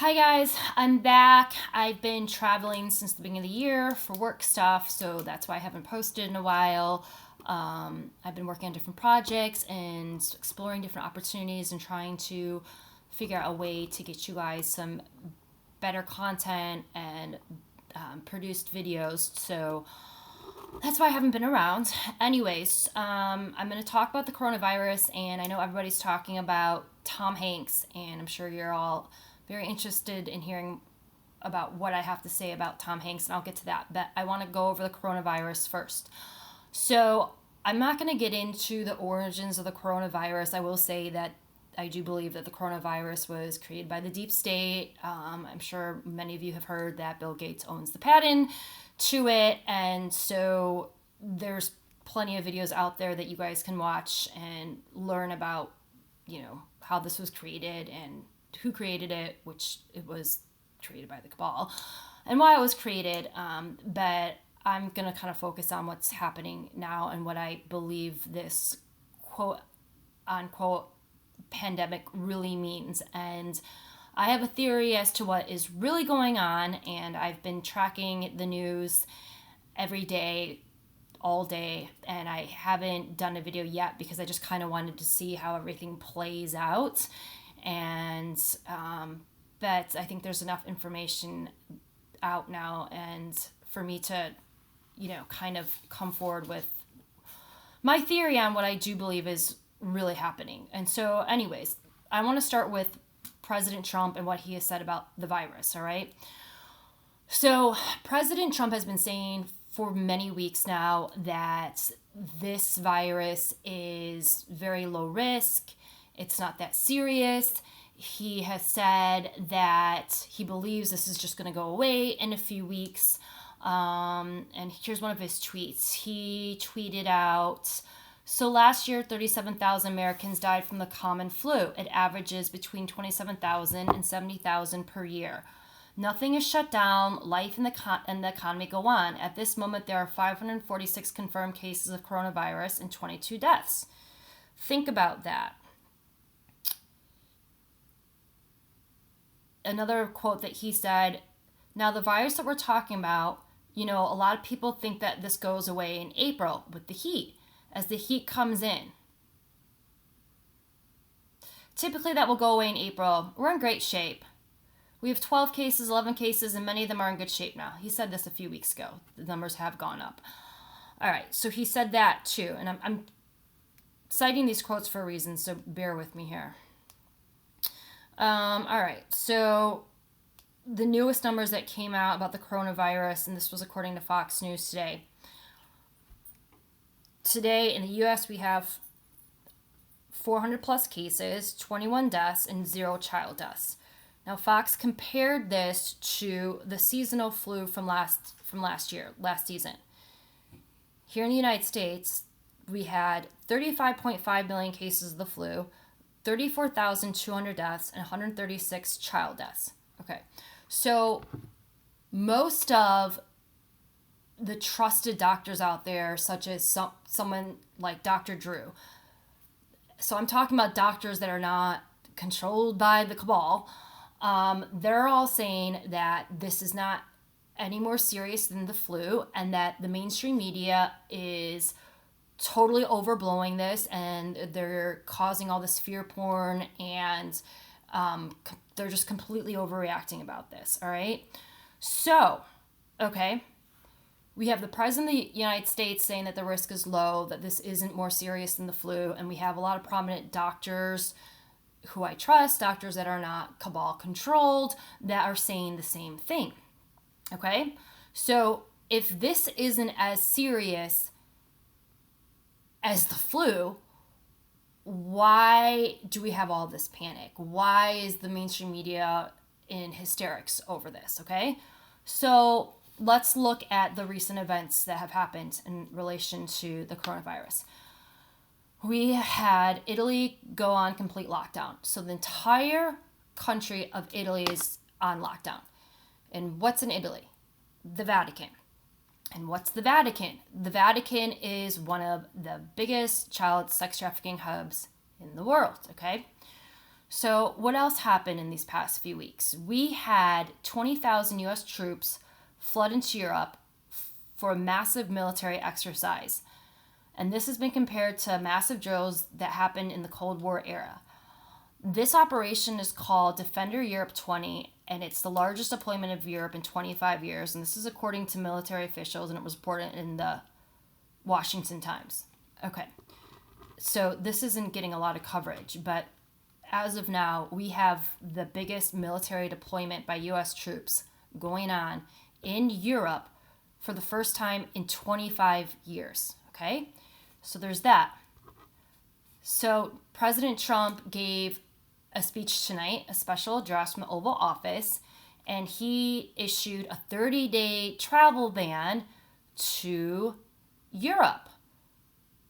Hi guys, I'm back. I've been traveling since the beginning of the year for work stuff, so that's why I haven't posted in a while. I've been working on different projects and exploring different opportunities and trying to figure out a way to get you guys some better content and produced videos. So that's why I haven't been around. Anyways, I'm going to talk about the coronavirus, and I know everybody's talking about Tom Hanks, and I'm sure you're all very interested in hearing about what I have to say about Tom Hanks, and I'll get to that. But I want to go over the coronavirus first. So I'm not going to get into the origins of the coronavirus. I will say that I do believe that the coronavirus was created by the deep state. I'm sure many of you have heard that Bill Gates owns the patent to it, and so there's plenty of videos out there that you guys can watch and learn about, how this was created and who created it, which it was created by the cabal, and why it was created. But I'm going to kind of focus on what's happening now and what I believe this quote unquote pandemic really means. And I have a theory as to what is really going on, and I've been tracking the news every day, all day, and I haven't done a video yet because I just kind of wanted to see how everything plays out. And but I think there's enough information out now, and for me to, kind of come forward with my theory on what I do believe is really happening. And so, anyways, I want to start with President Trump and what he has said about the virus, all right? So, President Trump has been saying for many weeks now that this virus is very low risk, it's not that serious. He has said that he believes this is just going to go away in a few weeks. And here's one of his tweets. He tweeted out, so last year, 37,000 Americans died from the common flu. It averages between 27,000 and 70,000 per year. Nothing is shut down. Life and the economy go on. At this moment, there are 546 confirmed cases of coronavirus and 22 deaths. Think about that. Another quote that he said, now the virus that we're talking about, a lot of people think that this goes away in April with the heat, as the heat comes in. Typically that will go away in April. We're in great shape. We have 12 cases, 11 cases, and many of them are in good shape now. He said this a few weeks ago. The numbers have gone up. All right, so he said that too, and I'm citing these quotes for a reason, so bear with me here. All right, so the newest numbers that came out about the coronavirus, and this was according to Fox News today. Today in the U.S. we have 400 plus cases, 21 deaths, and 0 child deaths. Now Fox compared this to the seasonal flu from last season. Here in the United States, we had 35.5 million cases of the flu, 34,200 deaths, and 136 child deaths. Okay, so most of the trusted doctors out there, such as someone like Dr. Drew, so I'm talking about doctors that are not controlled by the cabal, they're all saying that this is not any more serious than the flu, and that the mainstream media is totally overblowing this, and they're causing all this fear porn, and they're just completely overreacting about this. All right, so okay, we have the president of the United States saying that the risk is low, that this isn't more serious than the flu, and we have a lot of prominent doctors who I trust, doctors that are not cabal controlled, that are saying the same thing. Okay, so if this isn't as serious as the flu, why do we have all this panic? Why is the mainstream media in hysterics over this? Okay, so let's look at the recent events that have happened in relation to the coronavirus. We had Italy go on complete lockdown. So the entire country of Italy is on lockdown. And what's in Italy? The Vatican. And what's the Vatican? The Vatican is one of the biggest child sex trafficking hubs in the world, okay? So, what else happened in these past few weeks? We had 20,000 US troops flood into Europe for a massive military exercise. And this has been compared to massive drills that happened in the Cold War era. This operation is called Defender Europe 20, and it's the largest deployment of Europe in 25 years. And this is according to military officials, and it was reported in the Washington Times. Okay, so this isn't getting a lot of coverage, but as of now, we have the biggest military deployment by US troops going on in Europe for the first time in 25 years. Okay, so there's that. So President Trump gave a speech tonight, a special address from the Oval Office, and he issued a 30-day travel ban to Europe.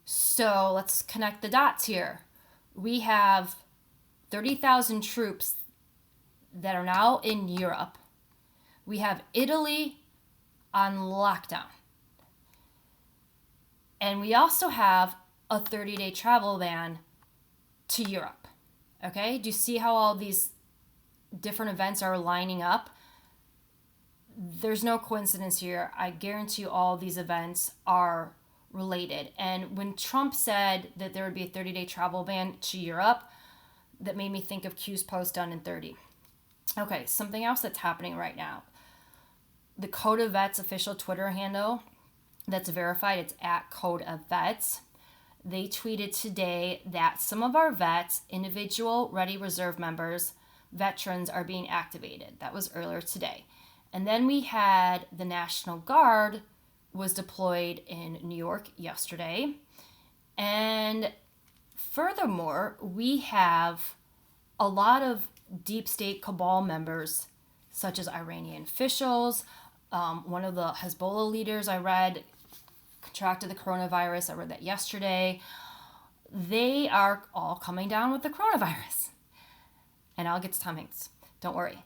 So let's connect the dots here. We have 30,000 troops that are now in Europe. We have Italy on lockdown. And we also have a 30-day travel ban to Europe. Okay? Do you see how all these different events are lining up? There's no coincidence here. I guarantee you all these events are related. And when Trump said that there would be a 30-day travel ban to Europe, that made me think of Q's post done in 30. Okay, something else that's happening right now. The Code of Vets official Twitter handle that's verified, it's at Code of Vets. They tweeted today that some of our vets, individual ready reserve members, veterans are being activated. That was earlier today. And then we had the National Guard was deployed in New York yesterday. And furthermore, we have a lot of deep state cabal members, such as Iranian officials. One of the Hezbollah leaders I read contracted the coronavirus. I read that yesterday. They are all coming down with the coronavirus. And I'll get to Tom Hanks. Don't worry.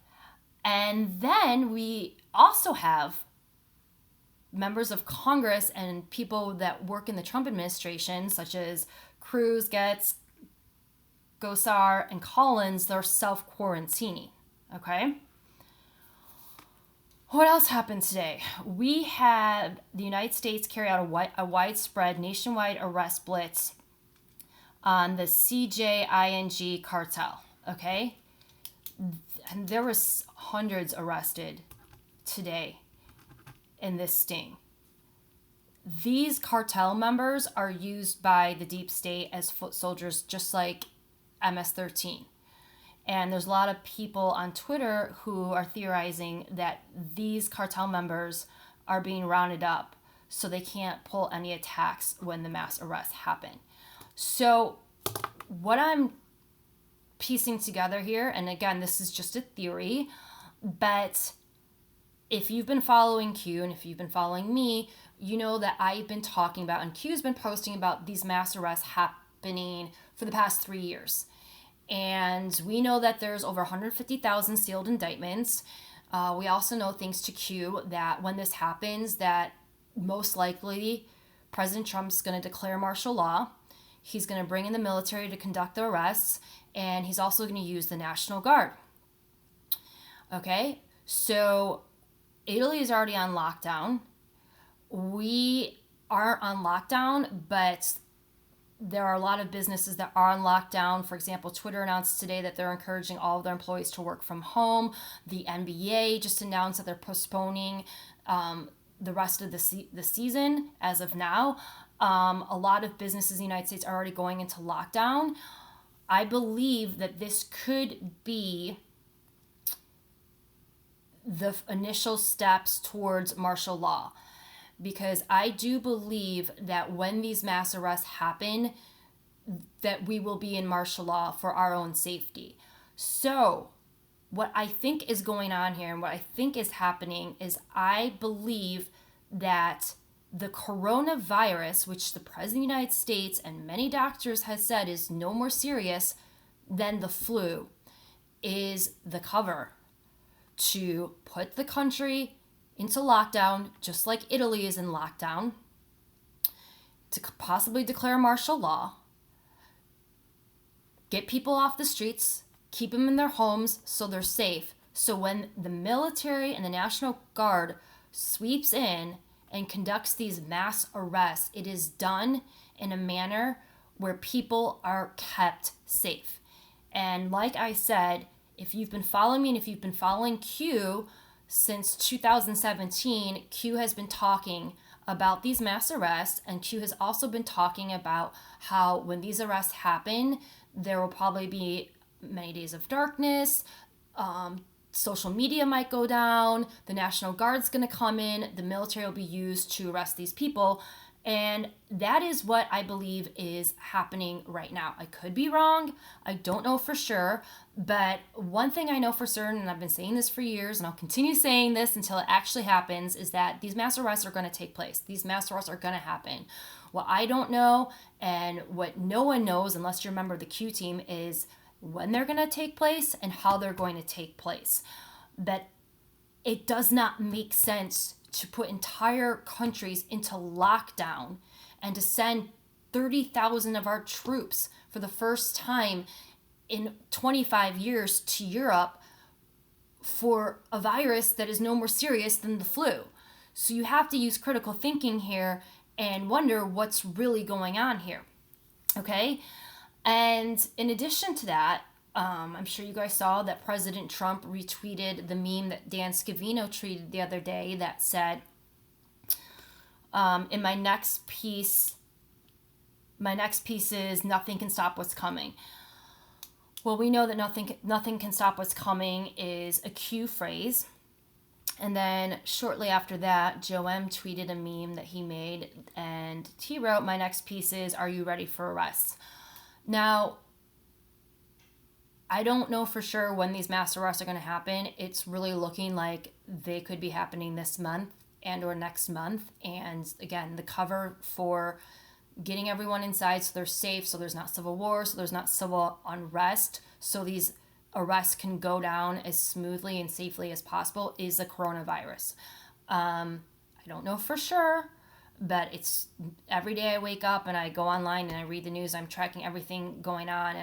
And then we also have members of Congress and people that work in the Trump administration, such as Cruz, Getz, Gosar, and Collins, they're self-quarantining. Okay? What else happened today? We had the United States carry out a widespread nationwide arrest blitz on the CJING cartel. Okay? And there was hundreds arrested today in this sting. These cartel members are used by the deep state as foot soldiers, just like MS-13. And there's a lot of people on Twitter who are theorizing that these cartel members are being rounded up so they can't pull any attacks when the mass arrests happen. So what I'm piecing together here, and again, this is just a theory, but if you've been following Q and if you've been following me, you know that I've been talking about, and Q's been posting about these mass arrests happening for the past 3 years. And we know that there's over 150,000 sealed indictments. We also know, thanks to Q, that when this happens, that most likely President Trump's going to declare martial law. He's going to bring in the military to conduct the arrests, and he's also going to use the National Guard. Okay, so Italy is already on lockdown. We are on lockdown, but there are a lot of businesses that are on lockdown. For example, Twitter announced today that they're encouraging all of their employees to work from home. The NBA just announced that they're postponing the rest of the season as of now. A lot of businesses in the United States are already going into lockdown. I believe that this could be the initial steps towards martial law, because I do believe that when these mass arrests happen, that we will be in martial law for our own safety. So what I think is going on here and what I think is happening is I believe that the coronavirus, which the President of the United States and many doctors have said is no more serious than the flu, is the cover to put the country into lockdown, just like Italy is in lockdown, to possibly declare martial law, get people off the streets, keep them in their homes so they're safe. So when the military and the National Guard sweeps in and conducts these mass arrests, it is done in a manner where people are kept safe. And like I said, if you've been following me and if you've been following Q since 2017, Q has been talking about these mass arrests, and Q has also been talking about how when these arrests happen, there will probably be many days of darkness. Social media might go down. The National Guard's going to come in. The military will be used to arrest these people. And that is what I believe is happening right now. I could be wrong. I don't know for sure. But one thing I know for certain, and I've been saying this for years, and I'll continue saying this until it actually happens, is that these mass arrests are going to take place. These mass arrests are going to happen. What I don't know, and what no one knows unless you're a member of the Q team, is when they're going to take place and how they're going to take place. But it does not make sense to put entire countries into lockdown and to send 30,000 of our troops for the first time in 25 years to Europe for a virus that is no more serious than the flu. So you have to use critical thinking here and wonder what's really going on here. Okay? And in addition to that, I'm sure you guys saw that President Trump retweeted the meme that Dan Scavino tweeted the other day that said, in my next piece is nothing can stop what's coming. Well, we know that nothing can stop what's coming is a Q phrase. And then shortly after that, Joe M tweeted a meme that he made, and he wrote, my next piece is, are you ready for arrests? Now, I don't know for sure when these mass arrests are going to happen. It's really looking like they could be happening this month and or next month. And again, the cover for getting everyone inside so they're safe, so there's not civil war, so there's not civil unrest, so these arrests can go down as smoothly and safely as possible, is the coronavirus. I don't know for sure, but it's every day I wake up and I go online and I read the news. I'm tracking everything going on,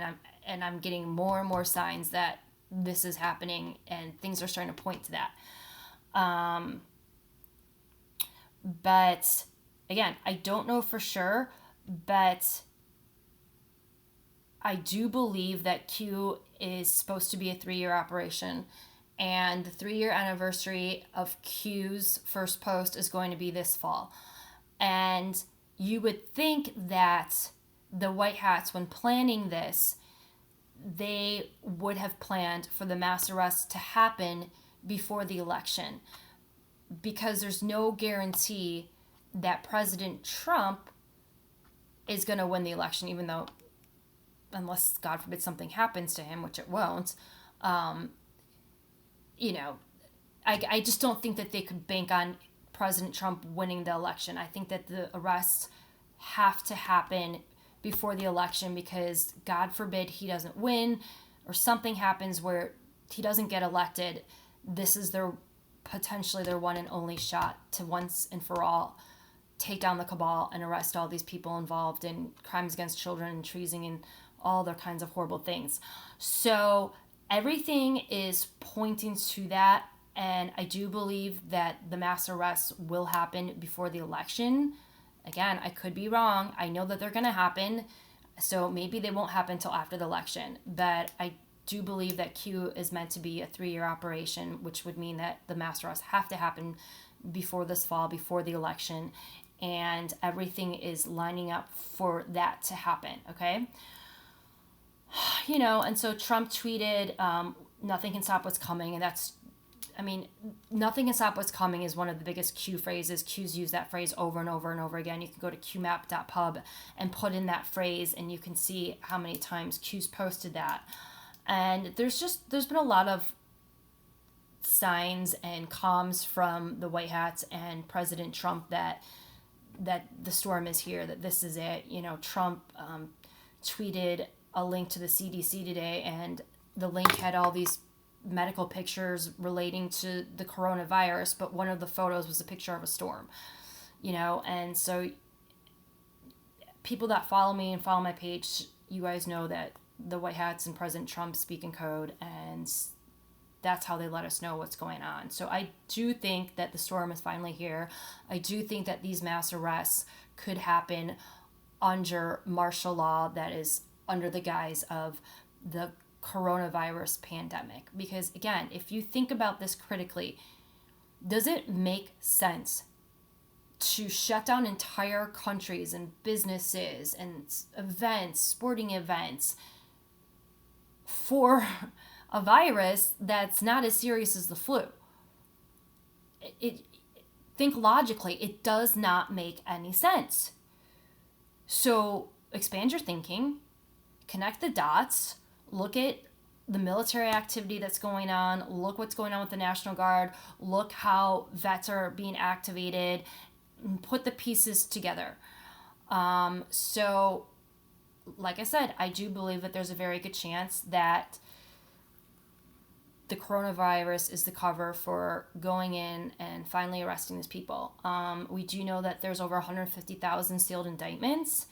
and I'm getting more and more signs that this is happening and things are starting to point to that. But again, I don't know for sure, but I do believe that Q is supposed to be a 3-year operation, and the 3-year anniversary of Q's first post is going to be this fall. And you would think that the White Hats, when planning this, they would have planned for the mass arrests to happen before the election, because there's no guarantee that President Trump is going to win the election, even though, unless God forbid something happens to him, which it won't, I just don't think that they could bank on President Trump winning the election. I think that the arrests have to happen before the election, because God forbid he doesn't win or something happens where he doesn't get elected. This is potentially their one and only shot to once and for all take down the cabal and arrest all these people involved in crimes against children and treason and all their kinds of horrible things. So everything is pointing to that, and I do believe that the mass arrests will happen before the election. Again, I could be wrong. I know that they're going to happen, so maybe they won't happen until after the election. But I do believe that Q is meant to be a 3-year operation, which would mean that the mass arrests have to happen before this fall, before the election, and everything is lining up for that to happen, okay? And so Trump tweeted, nothing can stop what's coming, and nothing can stop what's coming is one of the biggest Q phrases. Q's use that phrase over and over and over again. You can go to qmap.pub and put in that phrase, and you can see how many times Q's posted that. And there's been a lot of signs and comms from the White Hats and President Trump that the storm is here, that this is it. Trump tweeted a link to the CDC today, and the link had all these medical pictures relating to the coronavirus, but one of the photos was a picture of a storm, and so people that follow me and follow my page, you guys know that the White Hats and President Trump speak in code, and that's how they let us know what's going on. So I do think that the storm is finally here. I do think that these mass arrests could happen under martial law, that is under the guise of the coronavirus pandemic. Because again, if you think about this critically, does it make sense to shut down entire countries and businesses and events, sporting events, for a virus that's not as serious as the flu? Think logically, it does not make any sense. So expand your thinking, connect the dots, look at the military activity that's going on, look what's going on with the National Guard, look how vets are being activated, and put the pieces together. So, like I said, I do believe that there's a very good chance that the coronavirus is the cover for going in and finally arresting these people. We do know that there's over 150,000 sealed indictments,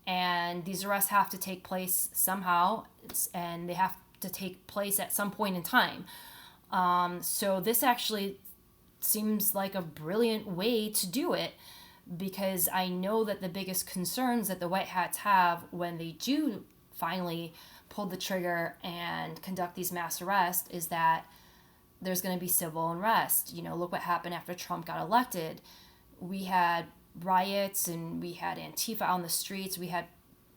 and these arrests have to take place somehow, and they have to take place at some point in time. So this actually seems like a brilliant way to do it, because I know that the biggest concerns that the White Hats have when they do finally pull the trigger and conduct these mass arrests is that there's going to be civil unrest. You know, look what happened after Trump got elected. We had riots and we had Antifa on the streets. We had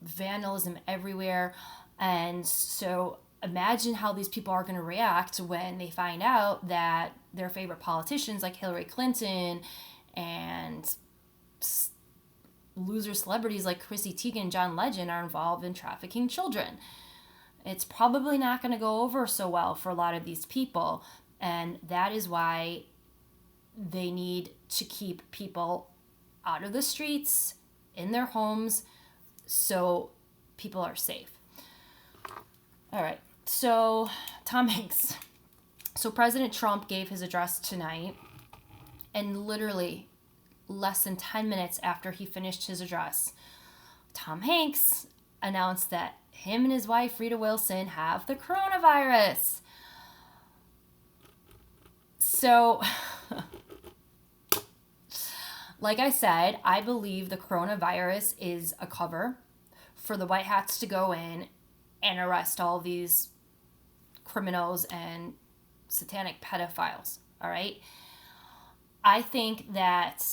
vandalism everywhere. And so imagine how these people are going to react when they find out that their favorite politicians like Hillary Clinton and loser celebrities like Chrissy Teigen and John Legend are involved in trafficking children. It's probably not going to go over so well for a lot of these people, and that is why they need to keep people out of the streets, in their homes, so people are safe. All right, so Tom Hanks. So President Trump gave his address tonight, and literally less than 10 minutes after he finished his address, Tom Hanks announced that him and his wife, Rita Wilson, have the coronavirus. So, like I said, I believe the coronavirus is a cover for the White Hats to go in and arrest all these criminals and satanic pedophiles, all right? I think that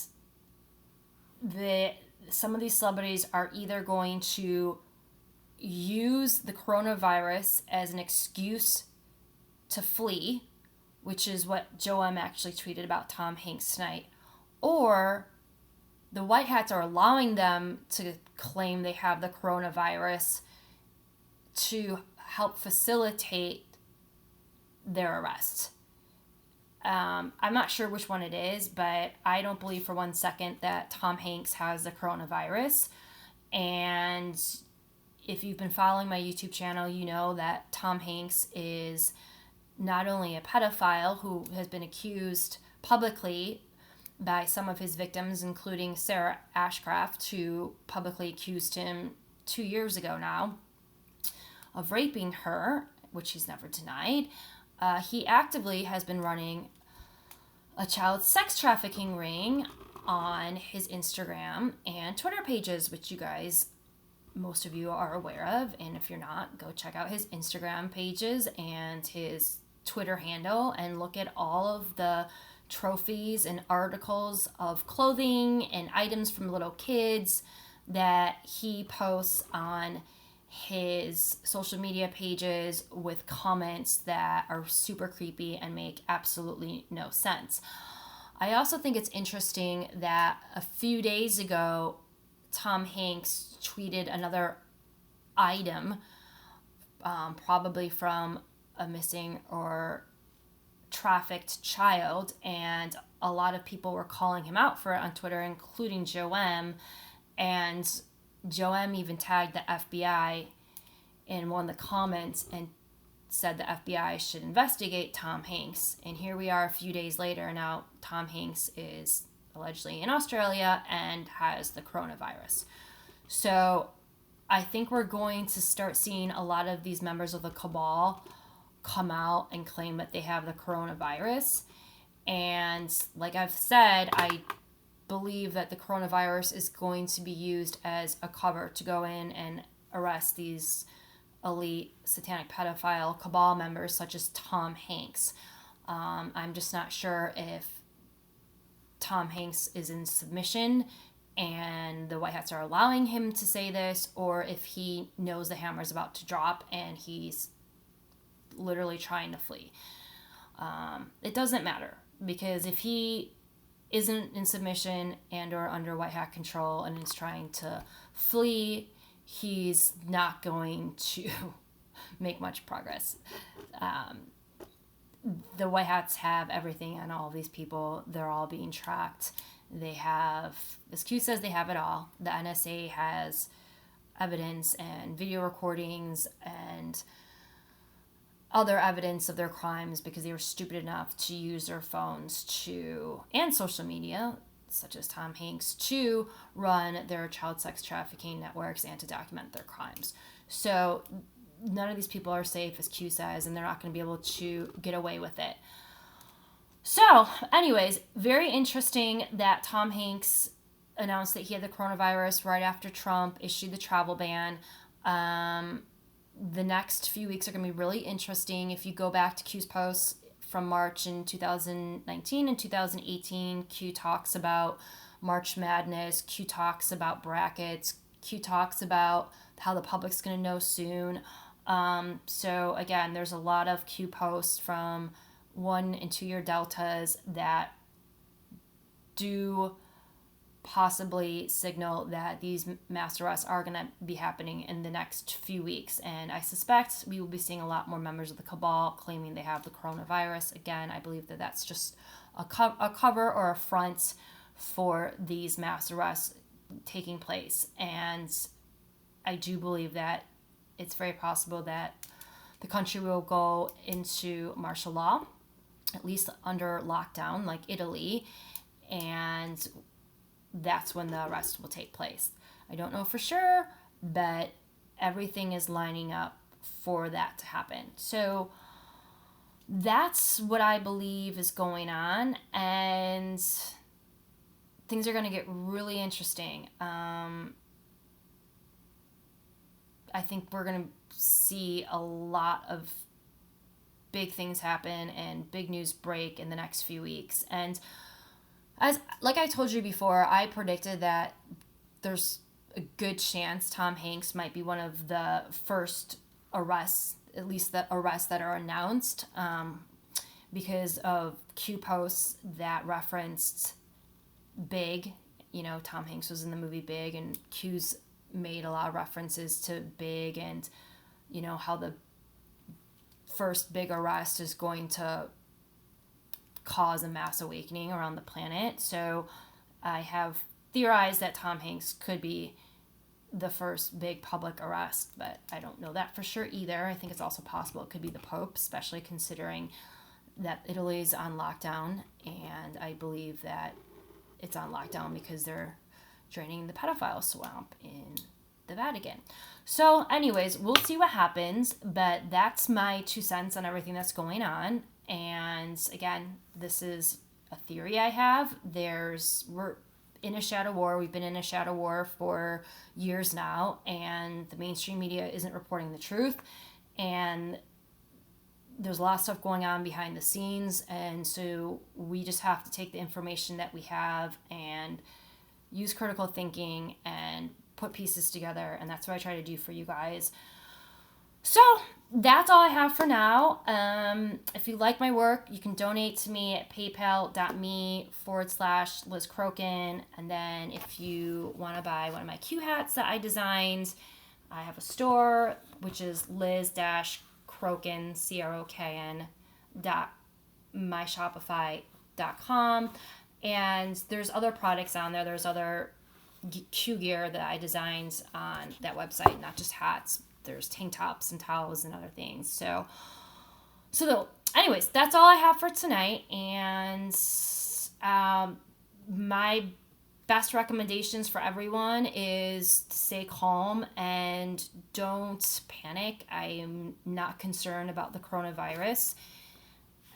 some of these celebrities are either going to use the coronavirus as an excuse to flee, which is what Joe M. actually tweeted about Tom Hanks tonight, or the White Hats are allowing them to claim they have the coronavirus to help facilitate their arrest. I'm not sure which one it is, but I don't believe for 1 second that Tom Hanks has the coronavirus. And if you've been following my YouTube channel, you know that Tom Hanks is not only a pedophile who has been accused publicly by some of his victims, including Sarah Ashcraft, who publicly accused him 2 years ago now of raping her, which he's never denied. He actively has been running a child sex trafficking ring on his Instagram and Twitter pages, which you guys, most of you are aware of. And if you're not, go check out his Instagram pages and his Twitter handle and look at all of the trophies and articles of clothing and items from little kids that he posts on his social media pages with comments that are super creepy and make absolutely no sense. I also think it's interesting that a few days ago, Tom Hanks tweeted another item, probably from a missing or trafficked child, and a lot of people were calling him out for it on Twitter, including Joe M. And Joe M. even tagged the FBI in one of the comments and said the FBI should investigate Tom Hanks. And here we are a few days later. Now Tom Hanks is allegedly in Australia and has the coronavirus. So I think we're going to start seeing a lot of these members of the cabal come out and claim that they have the coronavirus. And like I've said, I believe that the coronavirus is going to be used as a cover to go in and arrest these elite satanic pedophile cabal members such as Tom Hanks. I'm just not sure if Tom Hanks is in submission and the White Hats are allowing him to say this, or if he knows the hammer's about to drop and he's literally trying to flee. It doesn't matter, because if he isn't in submission and or under White Hat control and is trying to flee, he's not going to make much progress. The White Hats have everything on all of these people. They're all being tracked. They have, as Q says, they have it all. The NSA has evidence and video recordings and other evidence of their crimes because they were stupid enough to use their phones to, and social media, such as Tom Hanks, to run their child sex trafficking networks and to document their crimes. So none of these people are safe, as Q says, and they're not going to be able to get away with it. So, anyways, very interesting that Tom Hanks announced that he had the coronavirus right after Trump issued the travel ban. The next few weeks are going to be really interesting. If you go back to Q's posts from March in 2019 and 2018, Q talks about March Madness, Q talks about brackets, Q talks about how the public's going to know soon. So again, there's a lot of Q posts from 1 and 2 year deltas that do possibly signal that these mass arrests are going to be happening in the next few weeks. And I suspect we will be seeing a lot more members of the cabal claiming they have the coronavirus. Again, I believe that that's just a cover or a front for these mass arrests taking place. And I do believe that it's very possible that the country will go into martial law, at least under lockdown, like Italy, and that's when the arrest will take place. I don't know for sure, but everything is lining up for that to happen. So that's what I believe is going on, and things are going to get really interesting. I think we're going to see a lot of big things happen and big news break in the next few weeks. And like I told you before, I predicted that there's a good chance Tom Hanks might be one of the first arrests, at least the arrests that are announced, because of Q posts that referenced Big. You know, Tom Hanks was in the movie Big, and Q's made a lot of references to Big and, you know, how the first big arrest is going to cause a mass awakening around the planet. So I have theorized that Tom Hanks could be the first big public arrest, but I don't know that for sure either. I think it's also possible it could be the Pope, especially considering that Italy's on lockdown, and I believe that it's on lockdown because they're draining the pedophile swamp in the Vatican. So anyways, we'll see what happens, but that's my 2 cents on everything that's going on. And again, this is a theory I have. We're in a shadow war. We've been in a shadow war for years now, and the mainstream media isn't reporting the truth. And there's a lot of stuff going on behind the scenes, and so we just have to take the information that we have and use critical thinking and put pieces together, and that's what I try to do for you guys. So that's all I have for now. If you like my work, you can donate to me at paypal.me/Liz Crokin. And then if you want to buy one of my Q hats that I designed, I have a store, which is Liz-Crokin, CROKN, myshopify.com. And there's other products on there. There's other Q gear that I designed on that website, not just hats. There's tank tops and towels and other things. So anyways, that's all I have for tonight. And my best recommendations for everyone is to stay calm and don't panic. I am not concerned about the coronavirus.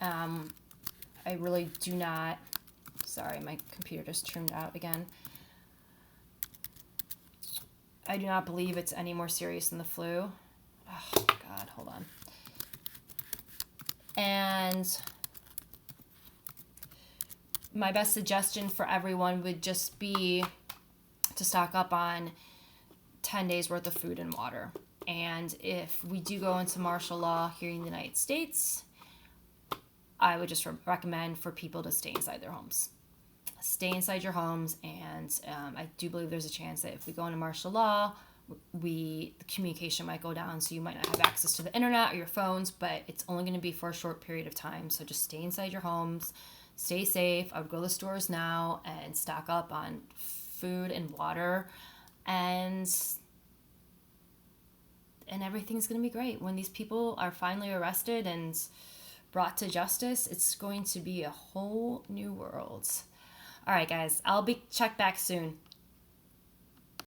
I really do not. Sorry, my computer just turned out again. I do not believe it's any more serious than the flu. Oh, God, hold on. And my best suggestion for everyone would just be to stock up on 10 days worth of food and water. And if we do go into martial law here in the United States, I would just recommend for people to stay inside their homes. Stay inside your homes, and I do believe there's a chance that if we go into martial law, the communication might go down, so you might not have access to the internet or your phones, but it's only going to be for a short period of time. So just stay inside your homes, stay safe. I would go to the stores now and stock up on food and water, and everything's going to be great. When these people are finally arrested and brought to justice, it's going to be a whole new world. All right, guys, I'll be check back soon.